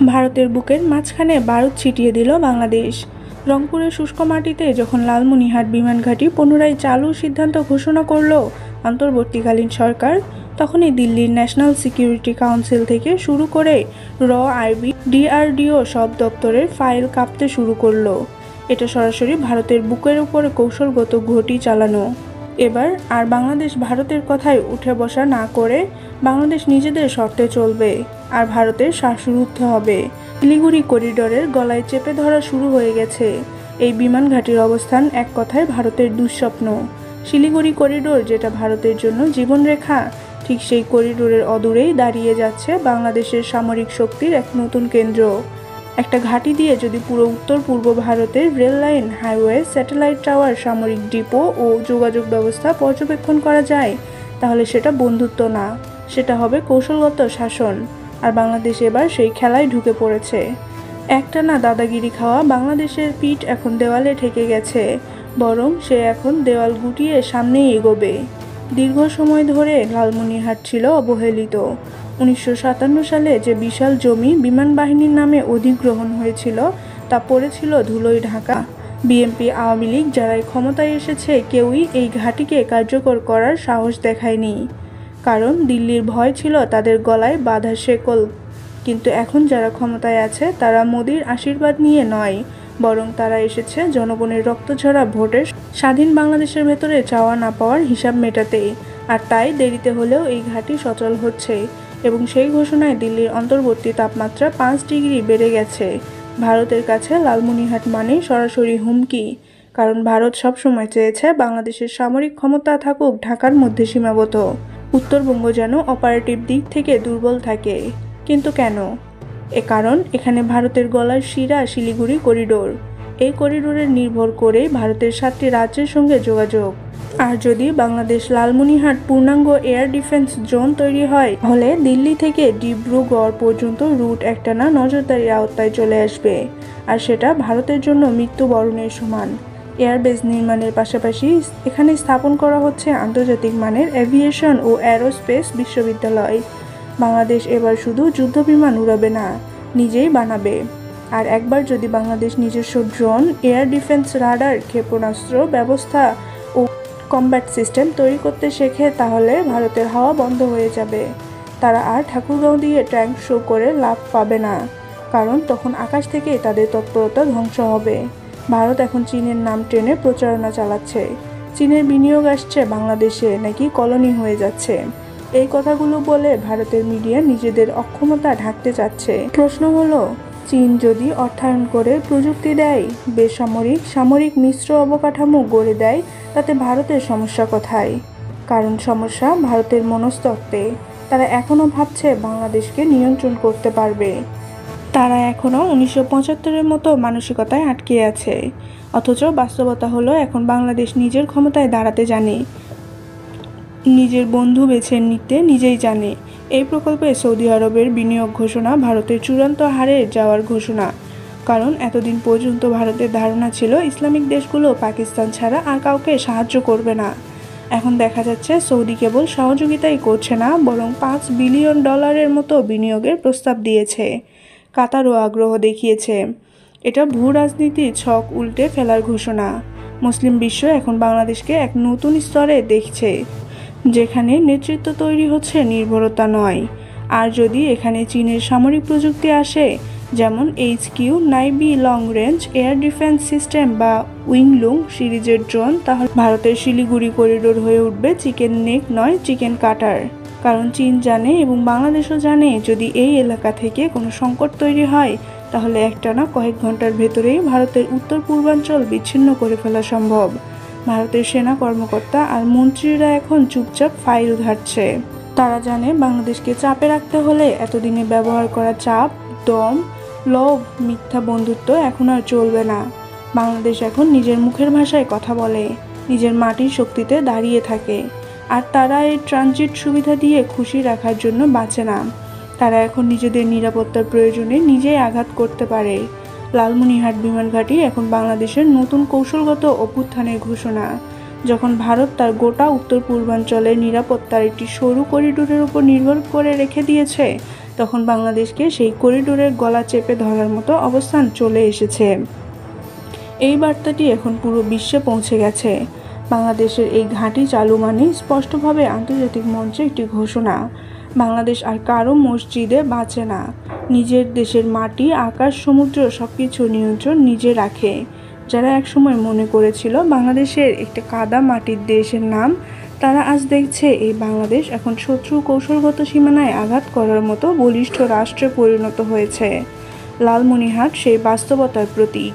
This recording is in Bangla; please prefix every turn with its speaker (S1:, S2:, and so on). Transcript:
S1: ভারতের বুকের মাঝখানে বারুদ ছিটিয়ে দিল বাংলাদেশ। রংপুরের শুষ্ক মাটিতে যখন লালমনিরহাট বিমান ঘাঁটি পুনরায় চালুর সিদ্ধান্ত ঘোষণা করল অন্তর্বর্তীকালীন সরকার, তখনই দিল্লির ন্যাশনাল সিকিউরিটি কাউন্সিল থেকে শুরু করে আইবি, ডিআরডিও সব দপ্তরের ফাইল কাঁপতে শুরু করলো। এটা সরাসরি ভারতের বুকের উপরে কৌশলগত ঘটি চালানো। এবার আর বাংলাদেশ ভারতের কথায় উঠে বসা না করে বাংলাদেশ নিজেদের শর্তে চলবে, আর ভারতের শ্বাসরুদ্ধ হবে। শিলিগুড়ি করিডোরের গলায় চেপে ধরা শুরু হয়ে গেছে। এই বিমান ঘাঁটির অবস্থান এক কথায় ভারতের দুঃস্বপ্ন। শিলিগুড়ি করিডোর যেটা ভারতের জন্য জীবনরেখা, ঠিক সেই করিডোরের অদূরেই দাঁড়িয়ে যাচ্ছে বাংলাদেশের সামরিক শক্তির এক নতুন কেন্দ্র। একটা ঘাঁটি দিয়ে যদি পুরো উত্তর পূর্ব ভারতের rail line, highway, satellite tower, সামরিক ডিপো ও যোগাযোগ ব্যবস্থা পর্যবেক্ষণ করা যায়, তাহলে সেটা বন্ধুত্ব না, সেটা হবে কৌশলগত শাসন। আর বাংলাদেশ এবার সেই খেলায় ঢুকে পড়েছে। একটানা দাদাগিরি খাওয়া বাংলাদেশের পিঠ এখন দেওয়ালে ঠেকে গেছে, বরং সে এখন দেওয়াল গুটিয়ে সামনেই এগোবে। দীর্ঘ সময় ধরে লালমনিরহাট ছিল অবহেলিত। 1957 সালে যে বিশাল জমি বিমান বাহিনীর নামে অধিগ্রহণ হয়েছিল তা পড়েছিল ধুলোয় ঢাকা। বিএনপি, আওয়ামী লীগ যারাই ক্ষমতায় এসেছে কেউই এই ঘাঁটিকে কার্যকর করার সাহস দেখায়নি, কারণ দিল্লির ভয় ছিল তাদের গলায় বাঁধা শেকল। কিন্তু এখন যারা ক্ষমতায় আছে তারা মোদির আশীর্বাদ নিয়ে নয়, বরং তারা এসেছে জনগণের রক্তঝরা ভোটের স্বাধীন বাংলাদেশের ভেতরে চাওয়া না পাওয়ার হিসাব মেটাতেই। আর তাই দেরিতে হলেও এই ঘাঁটি সচল হচ্ছে, এবং সেই ঘোষণায় দিল্লির অন্তর্বর্তী তাপমাত্রা 5 ডিগ্রি বেড়ে গেছে। ভারতের কাছে লালমনিরহাট মানেই সরাসরি হুমকি, কারণ ভারত সবসময় চেয়েছে বাংলাদেশের সামরিক ক্ষমতা থাকুক ঢাকার মধ্যে সীমাবদ্ধ, উত্তরবঙ্গ যেন অপারেটিভ দিক থেকে দুর্বল থাকে। কিন্তু কেন? কারণ এখানে ভারতের গলার শিরা শিলিগুড়ি করিডোর। এই করিডোরের নির্ভর করেই ভারতের 7টি রাজ্যের সঙ্গে যোগাযোগ। আর যদি বাংলাদেশ লালমনিরহাট পূর্ণাঙ্গ এয়ার ডিফেন্স জোন তৈরি হয়, তাহলে দিল্লি থেকে ডিব্রুগড় পর্যন্ত রুট একটানা নজরদারির আওতায় চলে আসবে, আর সেটা ভারতের জন্য মৃত্যুবরণের সমান। এয়ারবেস নির্মাণের পাশাপাশি এখানে স্থাপন করা হচ্ছে আন্তর্জাতিক মানের এভিয়েশন ও অ্যারোস্পেস বিশ্ববিদ্যালয়। বাংলাদেশ এবার শুধু যুদ্ধবিমান উড়াবে না, নিজেই বানাবে। আর একবার যদি বাংলাদেশ নিজস্ব ড্রোন, এয়ার ডিফেন্স রাডার, ক্ষেপণাস্ত্র ব্যবস্থা ও কম্ব্যাট সিস্টেম তৈরি করতে শেখে, তাহলে ভারতের হাওয়া বন্ধ হয়ে যাবে। তারা আর ঠাকুরগাঁও দিয়ে ট্যাঙ্ক শো করে লাভ পাবে না, কারণ তখন আকাশ থেকেই তাদের তৎপরতা ধ্বংস হবে। ভারত এখন চীনের নাম টেনে প্রচারণা চালাচ্ছে। চীনের বিনিয়োগ আসছে বাংলাদেশে, নাকি কলোনি হয়ে যাচ্ছে। এই কথাগুলো বলে ভারতের মিডিয়া নিজেদের অক্ষমতা ঢাকতে চাচ্ছে। প্রশ্ন হলো, চীন যদি অর্থায়ন করে প্রযুক্তি দেয়, বেসামরিক সামরিক মিশ্র অবকাঠামো গড়ে দেয়, তাতে ভারতের সমস্যা কোথায়? কারণ সমস্যা ভারতের মনস্তত্ত্বে। তারা এখনও ভাবছে বাংলাদেশকে নিয়ন্ত্রণ করতে পারবে। তারা এখনও 1975-এর মতো মানসিকতায় আটকে আছে। অথচ বাস্তবতা হলো এখন বাংলাদেশ নিজের ক্ষমতায় দাঁড়াতে জানে, নিজের বন্ধু বেছে নিতে নিজেই জানে। এই প্রকল্পে সৌদি আরবের বিনিয়োগ ঘোষণা ভারতের চূড়ান্ত হারে যাওয়ার ঘোষণা। কারণ এতদিন পর্যন্ত ভারতের ধারণা ছিল ইসলামিক দেশগুলো পাকিস্তান ছাড়া আর কাউকে সাহায্য করবে না। এখন দেখা যাচ্ছে সৌদি কেবল সহযোগিতাই করছে না, বরং $5 বিলিয়ন মতো বিনিয়োগের প্রস্তাব দিয়েছে। কাতারও আগ্রহ দেখিয়েছে। এটা ভূ রাজনীতির ছক উল্টে ফেলার ঘোষণা। মুসলিম বিশ্ব এখন বাংলাদেশকে এক নতুন স্তরে দেখছে, যেখানে নেতৃত্ব তৈরি হচ্ছে নির্ভরতা নয়। আর যদি এখানে চীনের সামরিক প্রযুক্তি আসে, যেমন HQ-9B long range air defence system বা উইংলুং সিরিজের ড্রোন, তাহলে ভারতের শিলিগুড়ি করিডোর হয়ে উঠবে চিকেন নেক নয়, চিকেন কাটার। কারণ চীন জানে এবং বাংলাদেশও জানে, যদি এই এলাকা থেকে কোনো সংকট তৈরি হয়, তাহলে একটানা কয়েক ঘন্টার ভেতরেই ভারতের উত্তর পূর্বাঞ্চল বিচ্ছিন্ন করে ফেলা সম্ভব। ভারতের সেনা কর্মকর্তা আর মন্ত্রীরা এখন চুপচাপ ফাইল ঘাঁটছে। তারা জানে বাংলাদেশকে চাপে রাখতে হলে এতদিনে ব্যবহার করা চাপ, দম, লোভ, মিথ্যা বন্ধুত্ব এখন আর চলবে না। বাংলাদেশ এখন নিজের মুখের ভাষায় কথা বলে, নিজের মাটির শক্তিতে দাঁড়িয়ে থাকে। আর তারা এই ট্রানজিট সুবিধা দিয়ে খুশি রাখার জন্য বাঁচে না। তারা এখন নিজেদের নিরাপত্তার প্রয়োজনে নিজেই আঘাত করতে পারে। লালমনিরহাট বিমান ঘাঁটি এখন বাংলাদেশের নতুন কৌশলগত অভ্যুত্থানের ঘোষণা। যখন ভারত তার গোটা উত্তর পূর্বাঞ্চলের নিরাপত্তার একটি সরু করিডোরের উপর নির্ভর করে রেখে দিয়েছে, তখন বাংলাদেশকে সেই করিডোরের গলা চেপে ধরার মতো অবস্থান চলে এসেছে। এই বার্তাটি এখন পুরো বিশ্বে পৌঁছে গেছে। বাংলাদেশের এই ঘাঁটি চালু মানে স্পষ্টভাবে আন্তর্জাতিক মঞ্চে একটি ঘোষণা, বাংলাদেশ আর কারো মসজিদে বাঁচে না। নিজের দেশের মাটি, আকাশ, সমুদ্র সবকিছু নিয়ন্ত্রণ নিজে রাখে। যারা একসময় মনে করেছিল বাংলাদেশের একটা কাদা মাটির দেশের নাম, তারা আজ দেখছে এই বাংলাদেশ এখন শত্রু কৌশলগত সীমানায় আঘাত করার মতো বলিষ্ঠ রাষ্ট্রে পরিণত হয়েছে। লালমনিরহাট সেই বাস্তবতার প্রতীক।